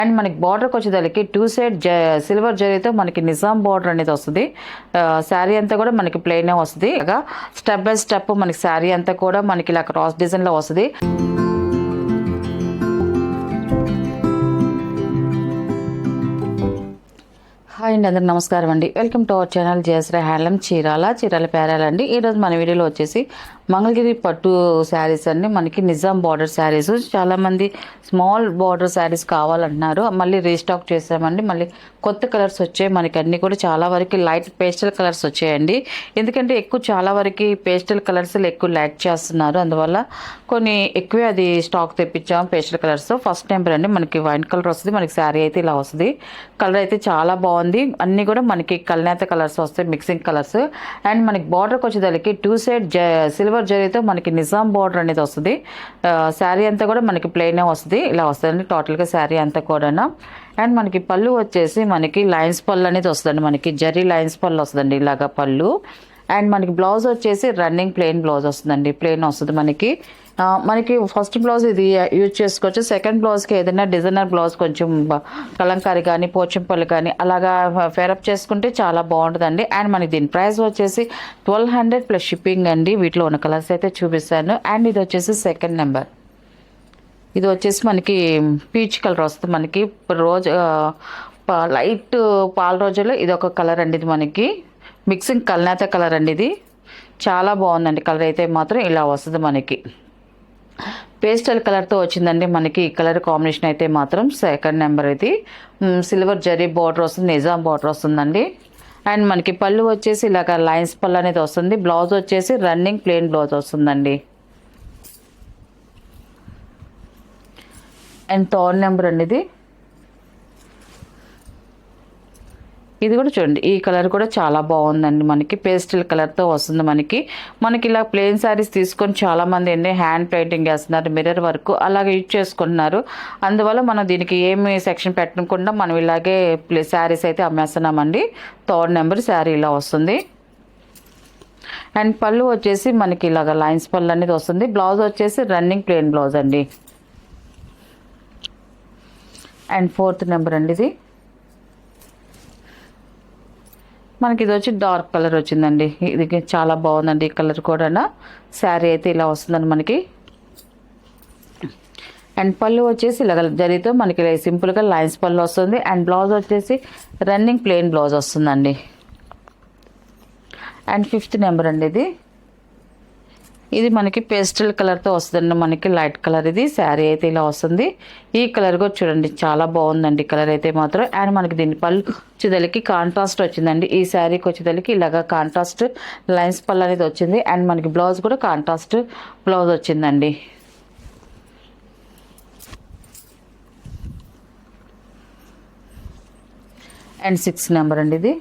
And మనకి బార్డర్కి వచ్చేదానికి 2 సైడ్ సిల్వర్ జరీతో మనకి నిజాం బార్డర్ అనేది వస్తుంది. శారీ అంతా కూడా మనకి ప్లెయిన్ వస్తుంది. ఇలాగా స్టెప్ బై స్టెప్ మనకి శారీ అంతా కూడా మనకి ఇలా క్రాస్ డిజైన్లో వస్తుంది. హాయ్ అండి, అందరూ నమస్కారం అండి. Welcome to our channel Jayashree handloom Chirala పేరాలండి. ఈరోజు మన వీడియోలో వచ్చేసి మంగళగిరి పట్టు శారీస్ అండి. మనకి నిజాం బార్డర్ శారీస్, చాలామంది స్మాల్ బార్డర్ శారీస్ కావాలంటున్నారు. మళ్ళీ రీస్టాక్ చేసామండి. మళ్ళీ కొత్త కలర్స్ వచ్చాయి. మనకి అన్నీ కూడా చాలా వరకు లైట్ పేస్టల్ కలర్స్ వచ్చాయండి. ఎందుకంటే చాలా వరకు పేస్టల్ కలర్స్ ఎక్కువ లైక్ చేస్తున్నారు. అందువల్ల కొన్ని ఎక్కువే అది స్టాక్ తెప్పించాము పేస్టల్ కలర్స్. ఫస్ట్ టైం అండి మనకి వైట్ కలర్ వస్తుంది. మనకి శారీ అయితే ఇలా వస్తుంది. కలర్ అయితే చాలా బాగుంది. అన్నీ కూడా మనకి కల్నేత కలర్స్ వస్తాయి, మిక్సింగ్ కలర్స్. అండ్ మనకి బార్డర్కి వచ్చేదానికి 2 సైడ్ సిల్వర్ జరీతో మనకి నిజాం బార్డర్ అనేది వస్తుంది. శారీ అంతా కూడా మనకి ప్లెయిన్ వస్తుంది. ఇలా వస్తుందండి టోటల్గా శారీ అంతా కూడా. అండ్ మనకి పళ్ళు వచ్చేసి మనకి లైన్స్ పళ్ళు అనేది వస్తుందండి. మనకి జరీ లైన్స్ పళ్ళు వస్తుందండి ఇలాగా పళ్ళు. అండ్ మనకి బ్లౌజ్ వచ్చేసి రన్నింగ్ ప్లెయిన్ బ్లౌజ్ వస్తుందండి. ప్లెయిన్ వస్తుంది మనకి ఫస్ట్ బ్లౌజ్ ఇది యూజ్ చేసుకోవచ్చు. సెకండ్ బ్లౌజ్కి ఏదైనా డిజైనర్ బ్లౌజ్ కొంచెం కలంకారీ కానీ పోచంపల్లి కానీ అలాగా ఫేరప్ చేసుకుంటే చాలా బాగుంటుందండి. అండ్ మనకి దీని ప్రైస్ వచ్చేసి 1200 ప్లస్ షిప్పింగ్ అండి. వీటిలో ఉన్న కలర్స్ అయితే చూపిస్తాను. అండ్ ఇది వచ్చేసి సెకండ్ నెంబర్. ఇది వచ్చేసి మనకి పీచ్ కలర్ వస్తుంది. మనకి లైట్ పాల రోజుల్లో ఇది ఒక కలర్ అండి. ఇది మనకి మిక్సింగ్ కల్నేత కలర్ అండి. ఇది చాలా బాగుందండి. కలర్ అయితే మాత్రం ఇలా వస్తుంది. మనకి పేస్టల్ కలర్తో వచ్చిందండి. మనకి ఈ కలర్ కాంబినేషన్ అయితే మాత్రం సెకండ్ నెంబర్. ఇది సిల్వర్ జరీ బార్డర్ వస్తుంది, నిజాం బార్డర్ వస్తుందండి. అండ్ మనకి పళ్ళు వచ్చేసి ఇలాగ లైన్స్ పళ్ళు అనేది వస్తుంది. బ్లౌజ్ వచ్చేసి రన్నింగ్ ప్లెయిన్ బ్లౌజ్ వస్తుందండి. అండ్ థర్డ్ నెంబర్ అండి. ఇది కూడా చూడండి, ఈ కలర్ కూడా చాలా బాగుందండి. మనకి పేస్టల్ కలర్తో వస్తుంది. మనకి ఇలా ప్లెయిన్ శారీస్ తీసుకొని చాలామంది ఏంటి హ్యాండ్ పెయింటింగ్ వేస్తున్నారు, మిర్రర్ వర్క్ అలాగే యూజ్ చేసుకుంటున్నారు. అందువల్ల మనం దీనికి ఏమి సెక్షన్ పెట్టకుండా మనం ఇలాగే శారీస్ అయితే అమ్మేస్తున్నామండి. థర్డ్ నెంబర్ శారీ ఇలా వస్తుంది. అండ్ పళ్ళు వచ్చేసి మనకి ఇలాగ లైన్స్ పళ్ళు అనేది వస్తుంది. బ్లౌజ్ వచ్చేసి రన్నింగ్ ప్లెయిన్ బ్లౌజ్ అండి. అండ్ ఫోర్త్ నెంబర్ అండి. ఇది మనకి ఇది వచ్చి డార్క్ కలర్ వచ్చిందండి. ఇది చాలా బాగుందండి. ఈ కలర్ కూడా శారీ అయితే ఇలా వస్తుందండి మనకి. అండ్ పళ్ళు వచ్చేసి ఇలా జరీతో మనకి సింపుల్గా లైన్స్ పళ్ళు వస్తుంది. అండ్ బ్లౌజ్ వచ్చేసి రన్నింగ్ ప్లెయిన్ బ్లౌజ్ వస్తుందండి. అండ్ ఫిఫ్త్ నెంబర్ అండి. ఇది మనకి పేస్టల్ కలర్తో వస్తుందండి. మనకి లైట్ కలర్. ఇది శారీ అయితే ఇలా వస్తుంది. ఈ కలర్ కూడా చూడండి చాలా బాగుందండి కలర్ అయితే మాత్రం. అండ్ మనకి దీని పళ్ళు వచ్చేదలికి కాంట్రాస్ట్ వచ్చిందండి. ఈ శారీకి వచ్చేదలికి ఇలాగా కాంట్రాస్ట్ లైన్స్ పళ్ళు అనేది వచ్చింది. అండ్ మనకి బ్లౌజ్ కూడా కాంట్రాస్ట్ బ్లౌజ్ వచ్చిందండి. అండ్ 6 నెంబర్ అండి. ఇది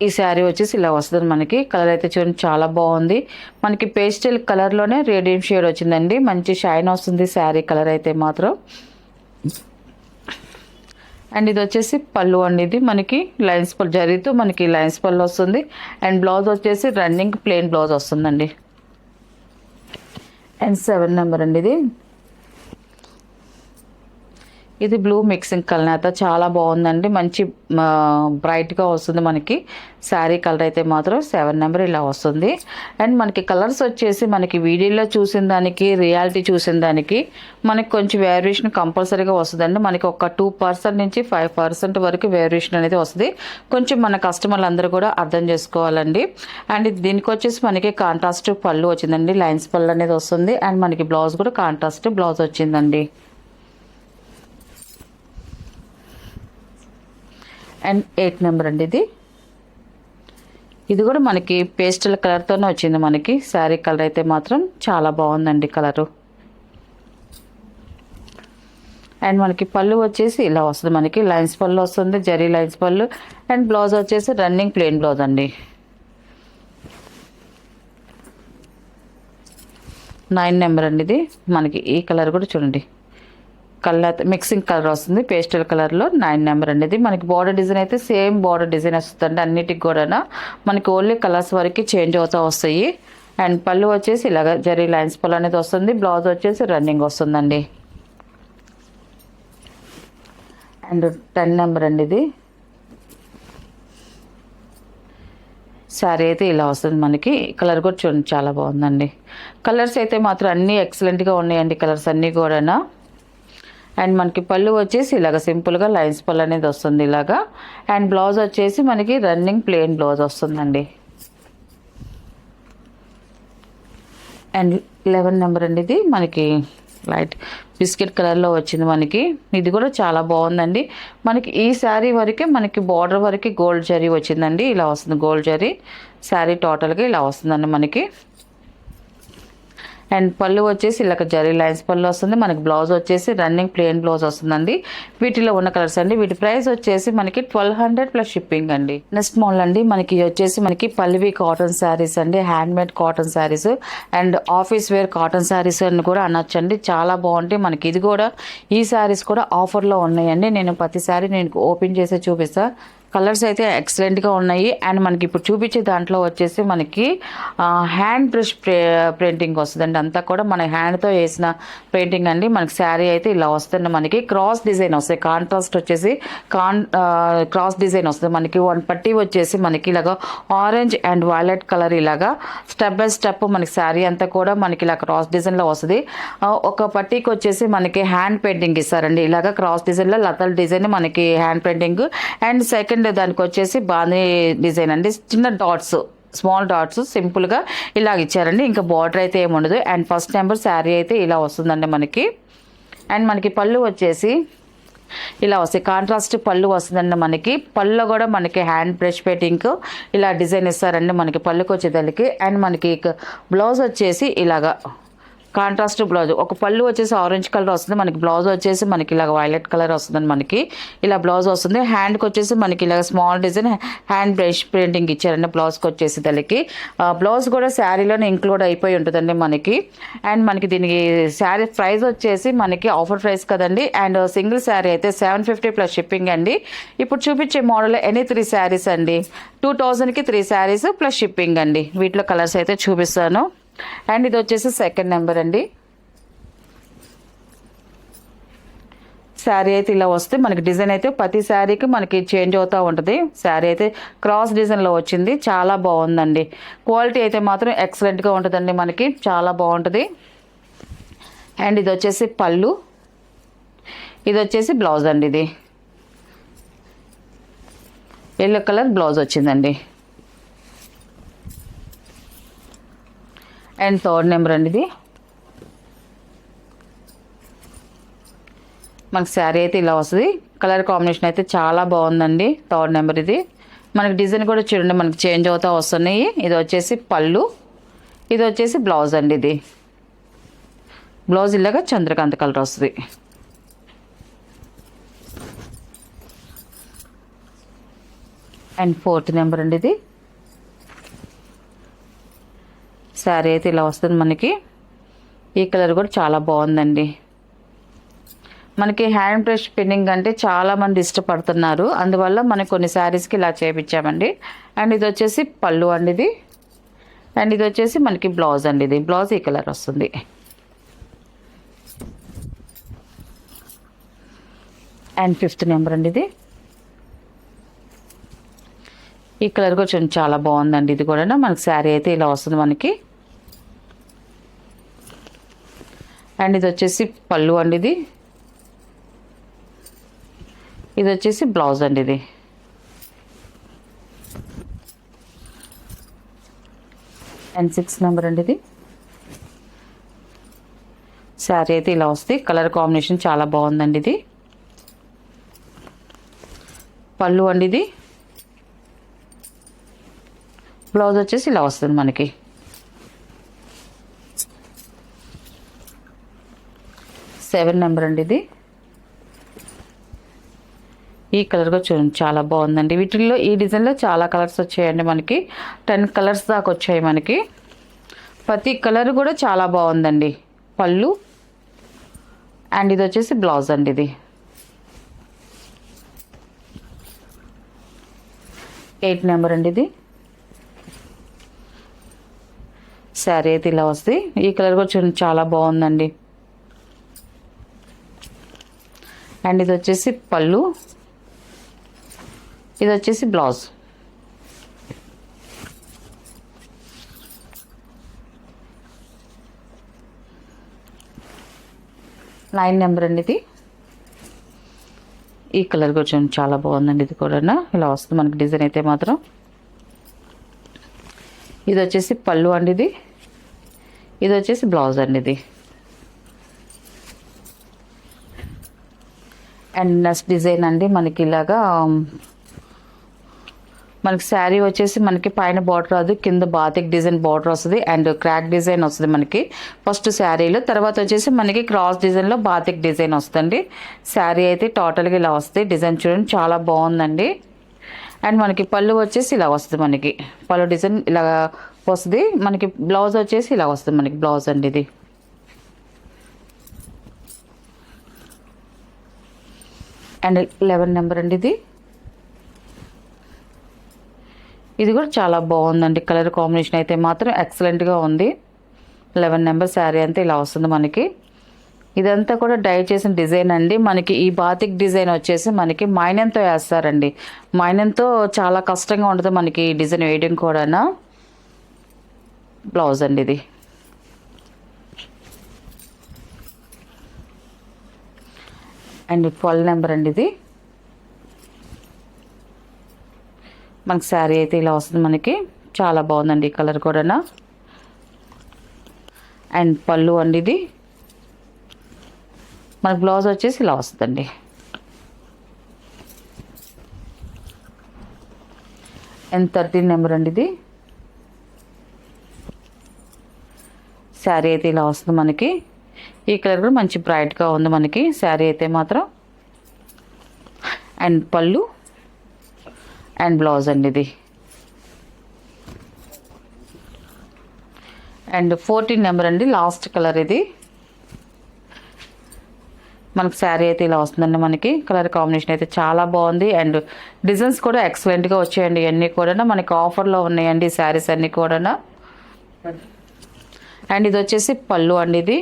ఈ శారీ వచ్చేసి ఇలా వస్తుంది. మనకి కలర్ అయితే చూడండి చాలా బాగుంది. మనకి పేస్టల్ కలర్లోనే రేడియం షేడ్ వచ్చిందండి. మంచి షైన్ వస్తుంది శారీ కలర్ అయితే మాత్రం. అండ్ ఇది వచ్చేసి పళ్ళు అండి. ఇది మనకి లైన్స్ పళ్ళు జరీతో మనకి లైన్స్ పళ్ళు వస్తుంది. అండ్ బ్లౌజ్ వచ్చేసి రన్నింగ్ ప్లెయిన్ బ్లౌజ్ వస్తుందండి. అండ్ 7 నెంబర్ అండి. ఇది బ్లూ మిక్సింగ్ కలర్ చాలా బాగుందండి. మంచి బ్రైట్గా వస్తుంది మనకి శారీ కలర్ అయితే మాత్రం. 7 నెంబర్ ఇలా వస్తుంది. అండ్ మనకి కలర్స్ వచ్చేసి మనకి వీడియోలో చూసిన దానికి రియాలిటీ చూసిన దానికి మనకి కొంచెం వేరియేషన్ కంపల్సరీగా వస్తుందండి. మనకి ఒక 2% నుంచి 5% వరకు వేరియేషన్ అనేది వస్తుంది. కొంచెం మన కస్టమర్లు అందరూ కూడా అర్థం చేసుకోవాలండి. అండ్ దీనికి వచ్చేసి మనకి కాంట్రాస్ట్ పళ్ళు వచ్చిందండి. లైన్స్ పళ్ళు అనేది వస్తుంది. అండ్ మనకి బ్లౌజ్ కూడా కాంట్రాస్ట్ బ్లౌజ్ వచ్చిందండి. అండ్ 8 నెంబర్ అండి. ఇది కూడా మనకి పేస్టల్ కలర్తోనే వచ్చింది. మనకి శారీ కలర్ అయితే మాత్రం చాలా బాగుందండి కలరు. అండ్ మనకి పళ్ళు వచ్చేసి ఇలా వస్తుంది. మనకి లైన్స్ పళ్ళు వస్తుంది, జరీ లైన్స్ పళ్ళు. అండ్ బ్లౌజ్ వచ్చేసి రన్నింగ్ ప్లెయిన్ బ్లౌజ్ అండి. 9 నెంబర్ అండి. ఇది మనకి ఈ కలర్ కూడా చూడండి కలర్ మిక్సింగ్ కలర్ వస్తుంది. పేస్టల్ కలర్లో 9 నెంబర్ అండి. మనకి బార్డర్ డిజైన్ అయితే సేమ్ బార్డర్ డిజైన్ వస్తుందండి. అన్నిటికి కూడా మనకి ఓన్లీ కలర్స్ వరకు చేంజ్ అవుతూ వస్తాయి. అండ్ పళ్ళు వచ్చేసి ఇలాగ జరీ లైన్స్ పళ్ళు అనేది వస్తుంది. బ్లౌజ్ వచ్చేసి రన్నింగ్ వస్తుందండి. అండ్ 10 నెంబర్ అండి ఇది. శారీ అయితే ఇలా వస్తుంది మనకి. కలర్ కూడా చూడండి చాలా బాగుందండి. కలర్స్ అయితే మాత్రం అన్నీ ఎక్సలెంట్గా ఉన్నాయండి, కలర్స్ అన్నీ కూడా. అండ్ మనకి పళ్ళు వచ్చేసి ఇలాగ సింపుల్గా లైన్స్ పళ్ళు అనేది వస్తుంది ఇలాగా. అండ్ బ్లౌజ్ వచ్చేసి మనకి రన్నింగ్ ప్లెయిన్ బ్లౌజ్ వస్తుందండి. అండ్ 11 నెంబర్ అండి ఇది. మనకి లైట్ బిస్కెట్ కలర్లో వచ్చింది మనకి. ఇది కూడా చాలా బాగుందండి. మనకి ఈ శారీ వరకే మనకి బార్డర్ వరకు గోల్డ్ జరీ వచ్చిందండి. ఇలా వస్తుంది గోల్డ్ జరీ. శారీ టోటల్గా ఇలా వస్తుందండి మనకి. అండ్ పళ్ళు వచ్చేసి ఇలా జరీ లైన్స్ పళ్ళు వస్తుంది మనకి. బ్లౌజ్ వచ్చేసి రన్నింగ్ ప్లెయిన్ బ్లౌజ్ వస్తుందండి. వీటిలో ఉన్న కలర్స్ అండి. వీటి ప్రైస్ వచ్చేసి మనకి 1200 ప్లస్ షిప్పింగ్ అండి. నెక్స్ట్ మోడల్ అండి మనకి వచ్చేసి మనకి పల్లువి కాటన్ శారీస్ అండి, handmade cotton sarees and office wear cotton sarees అని కూడా అనొచ్చండి. చాలా బాగుంటాయి మనకి. ఇది కూడా ఈ శారీస్ కూడా ఆఫర్లో ఉన్నాయండి. నేను ప్రతి శారీ నేను ఓపెన్ చేసి చూపిస్తాను. కలర్స్ అయితే ఎక్సలెంట్గా ఉన్నాయి. అండ్ మనకి ఇప్పుడు చూపించే దాంట్లో వచ్చేసి మనకి హ్యాండ్ బ్రష్ ప్రింటింగ్ వస్తుందండి. అంతా కూడా మన హ్యాండ్తో వేసిన పెయింటింగ్ అండి. మనకి శారీ అయితే ఇలా వస్తుంది మనకి. క్రాస్ డిజైన్ వస్తాయి, కాంట్రాస్ట్ వచ్చేసి క్రాస్ డిజైన్ వస్తుంది మనకి. వన్ పట్టీ వచ్చేసి మనకి ఇలాగా ఆరెంజ్ అండ్ వైలెట్ కలర్ ఇలాగా స్టెప్ బై స్టెప్ మనకి శారీ అంతా కూడా మనకి ఇలా క్రాస్ డిజైన్లో వస్తుంది. ఒక పట్టీకి వచ్చేసి మనకి హ్యాండ్ పెయింటింగ్ ఇస్తారండి. ఇలాగా క్రాస్ డిజైన్లో లతల్ డిజైన్ మనకి హ్యాండ్ పెయింటింగ్. అండ్ సెకండ్ దానికి వచ్చేసి బాందీ డిజైన్ అండి. చిన్న డాట్స్, స్మాల్ డాట్స్ సింపుల్గా ఇలాగ ఇచ్చారండి. ఇంకా బార్డర్ అయితే ఏముండదు. అండ్ ఫస్ట్ నెంబర్ శారీ అయితే ఇలా వస్తుందండి మనకి. అండ్ మనకి పళ్ళు వచ్చేసి ఇలా వస్తాయి, కాంట్రాస్ట్ పళ్ళు వస్తుందండి మనకి. పళ్ళు కూడా మనకి హ్యాండ్ బ్రష్ పెయింటింగ్ ఇలా డిజైన్ ఇస్తారండి మనకి పళ్ళుకి వచ్చేదానికి. అండ్ మనకి బ్లౌజ్ వచ్చేసి ఇలాగా కాంట్రాస్ట్ బ్లౌజ్. ఒక పళ్ళు వచ్చేసి ఆరెంజ్ కలర్ వస్తుంది మనకి. బ్లౌజ్ వచ్చేసి మనకి ఇలాగ వైలెట్ కలర్ వస్తుందండి మనకి. ఇలా బ్లౌజ్ వస్తుంది. హ్యాండ్కి వచ్చేసి మనకి ఇలాగ small design hand brush printing ఇచ్చారండి బ్లౌజ్కి వచ్చేసి దానికి. బ్లౌజ్ కూడా శారీలోనే ఇంక్లూడ్ అయిపోయి ఉంటుందండి మనకి. అండ్ మనకి దీనికి శారీ ప్రైస్ వచ్చేసి మనకి ఆఫర్ ప్రైస్ కదండి. అండ్ సింగిల్ శారీ అయితే 750 ప్లస్ షిప్పింగ్ అండి. ఇప్పుడు చూపించే మోడల్ ఎనీ 3 శారీస్ అండి. 2000కి 3 శారీస్ ప్లస్ షిప్పింగ్ అండి. వీటిలో కలర్స్ అయితే చూపిస్తాను. అండ్ ఇది వచ్చేసి సెకండ్ నెంబర్ అండి. శారీ అయితే ఇలా వస్తే మనకి డిజైన్ అయితే ప్రతి శారీకి మనకి చేంజ్ అవుతూ ఉంటుంది. శారీ అయితే క్రాస్ డిజైన్లో వచ్చింది, చాలా బాగుందండి. క్వాలిటీ అయితే మాత్రం ఎక్సలెంట్గా ఉంటుందండి మనకి, చాలా బాగుంటుంది. అండ్ ఇది వచ్చేసి పళ్ళు, ఇది వచ్చేసి బ్లౌజ్ అండి. ఇది ఎల్లో కలర్ బ్లౌజ్ వచ్చిందండి. అండ్ థర్డ్ నెంబర్ అండి ఇది. మనకి శారీ అయితే ఇలా వస్తుంది. కలర్ కాంబినేషన్ అయితే చాలా బాగుందండి. థర్డ్ నెంబర్ ఇది. మనకి డిజైన్ కూడా చూడండి మనకి చేంజ్ అవుతూ వస్తున్నాయి. ఇది వచ్చేసి పళ్ళు, ఇది వచ్చేసి బ్లౌజ్ అండి. ఇది బ్లౌజ్ ఇలాగా చంద్రకాంత్ కలర్ వస్తుంది. అండ్ ఫోర్త్ నెంబర్ అండి ఇది. శారీ అయితే ఇలా వస్తుంది మనకి. ఈ కలర్ కూడా చాలా బాగుందండి. మనకి హ్యాండ్ బ్రష్ పిన్నింగ్ అంటే చాలామంది ఇష్టపడుతున్నారు, అందువల్ల మనకి కొన్ని శారీస్కి ఇలా చేయించామండి. అండ్ ఇది వచ్చేసి పళ్ళు అండి ఇది. అండ్ ఇది వచ్చేసి మనకి బ్లౌజ్ అండి. ఇది బ్లౌజ్ ఈ కలర్ వస్తుంది. అండ్ ఫిఫ్త్ నెంబర్ అండి ఇది. ఈ కలర్ కూడా చాలా బాగుందండి. ఇది కూడా మనకి శారీ అయితే ఇలా వస్తుంది మనకి. అండ్ ఇది వచ్చేసి పళ్ళు అండి. ఇది ఇది వచ్చేసి బ్లౌజ్ అండి. ఇది అండ్ 6 నెంబర్ అండి. ఇది శారీ అయితే ఇలా వస్తుంది. కలర్ కాంబినేషన్ చాలా బాగుందండి. ఇది పళ్ళు అండి. ఇది బ్లౌజ్ వచ్చేసి ఇలా వస్తుంది మనకి. సెవెన్ నెంబర్ అండి. ఇది ఈ కలర్ కూడా చూడండి చాలా బాగుందండి. వీటిల్లో ఈ డిజైన్లో చాలా కలర్స్ వచ్చాయండి మనకి. 10 కలర్స్ దాకా వచ్చాయి మనకి. ప్రతి కలర్ కూడా చాలా బాగుందండి. పళ్ళు అండ్ ఇది వచ్చేసి బ్లౌజ్ అండి. ఇది 8 నెంబర్ అండి. ఇది శారీ అయితే ఇలా వస్తుంది. ఈ కలర్ కూడా చూడండి చాలా బాగుందండి. అండ్ ఇది వచ్చేసి పళ్ళు, ఇది వచ్చేసి బ్లౌజ్. లైన్ నెంబర్ అండి ఇది. ఈ కలర్ కూడా చూడండి చాలా బాగుందండి. ఇది కూడా ఇలా వస్తుంది మనకి డిజైన్ అయితే మాత్రం. ఇది వచ్చేసి పళ్ళు అండి, ఇది వచ్చేసి బ్లౌజ్ అండి ఇది. అండ్ నెక్స్ట్ డిజైన్ అండి మనకి ఇలాగా మనకి శారీ వచ్చేసి మనకి పైన బార్డర్ రాదు, కింద బాతిక్ డిజైన్ బార్డర్ వస్తుంది అండ్ క్రాక్ డిజైన్ వస్తుంది మనకి ఫస్ట్ శారీలో. తర్వాత వచ్చేసి మనకి క్రాస్ డిజైన్లో బాతిక్ డిజైన్ వస్తుంది. శారీ అయితే టోటల్గా ఇలా వస్తుంది. డిజైన్ చూడండి చాలా బాగుందండి. అండ్ మనకి పళ్ళు వచ్చేసి ఇలా వస్తుంది, మనకి పళ్ళు డిజైన్ ఇలా వస్తుంది. మనకి బ్లౌజ్ వచ్చేసి ఇలా వస్తుంది, మనకి బ్లౌజ్ అండి ఇది. అండ్ 11 నెంబర్ అండి ఇది. ఇది కూడా చాలా బాగుందండి. కలర్ కాంబినేషన్ అయితే మాత్రం ఎక్సలెంట్గా ఉంది. 11 నెంబర్ శారీ అంతా ఇలా వస్తుంది మనకి. ఇదంతా కూడా డై చేసిన డిజైన్ అండి. మనకి ఈ బాతిక్ డిజైన్ వచ్చేసి మనకి మైనంతో వేస్తారండి. మైనంతో చాలా కష్టంగా ఉంటుంది మనకి ఈ డిజైన్ వేయడం కూడా. బ్లౌజ్ అండి ఇది. అండ్ 12 నెంబర్ అండి ఇది. మనకి శారీ అయితే ఇలా వస్తుంది మనకి. చాలా బాగుందండి ఈ కలర్ కూడా. అండ్ పళ్ళు అండి ఇది. మనకి బ్లౌజ్ వచ్చేసి ఇలా వస్తుందండి. అండ్ 13 నెంబర్ అండి ఇది. శారీ అయితే ఇలా వస్తుంది మనకి. ఈ కలర్ కూడా మంచి బ్రైట్గా ఉంది మనకి శారీ అయితే మాత్రం. అండ్ పళ్ళు అండ్ బ్లౌజ్ అండి ఇది. అండ్ 14 నెంబర్ అండి లాస్ట్ కలర్ ఇది. మనకి శారీ అయితే ఇలా వస్తుందండి మనకి. కలర్ కాంబినేషన్ అయితే చాలా బాగుంది. అండ్ డిజైన్స్ కూడా ఎక్సలెంట్గా వచ్చాయండి. ఇవన్నీ కూడా మనకి ఆఫర్లో ఉన్నాయండి ఈ శారీస్ అన్నీ కూడా. అండ్ ఇది వచ్చేసి పళ్ళు అండి ఇది.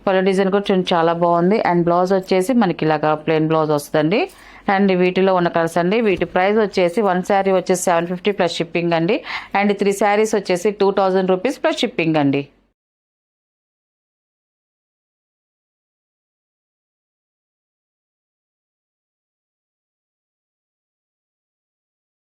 పళ్ళు డిజైన్ కూడా చాలా బాగుంది. అండ్ బ్లౌజ్ వచ్చేసి మనకి ఇలాగా ప్లెయిన్ బ్లౌజ్ వస్తుందండి. అండ్ వీటిలో ఉన్న కలర్స్ అండి. వీటి ప్రైస్ వచ్చేసి 1 శారీ వచ్చేసి 750 ప్లస్ షిప్పింగ్ అండి. అండ్ 3 శారీస్ వచ్చేసి 2000 రూపీస్ ప్లస్ షిప్పింగ్ అండి.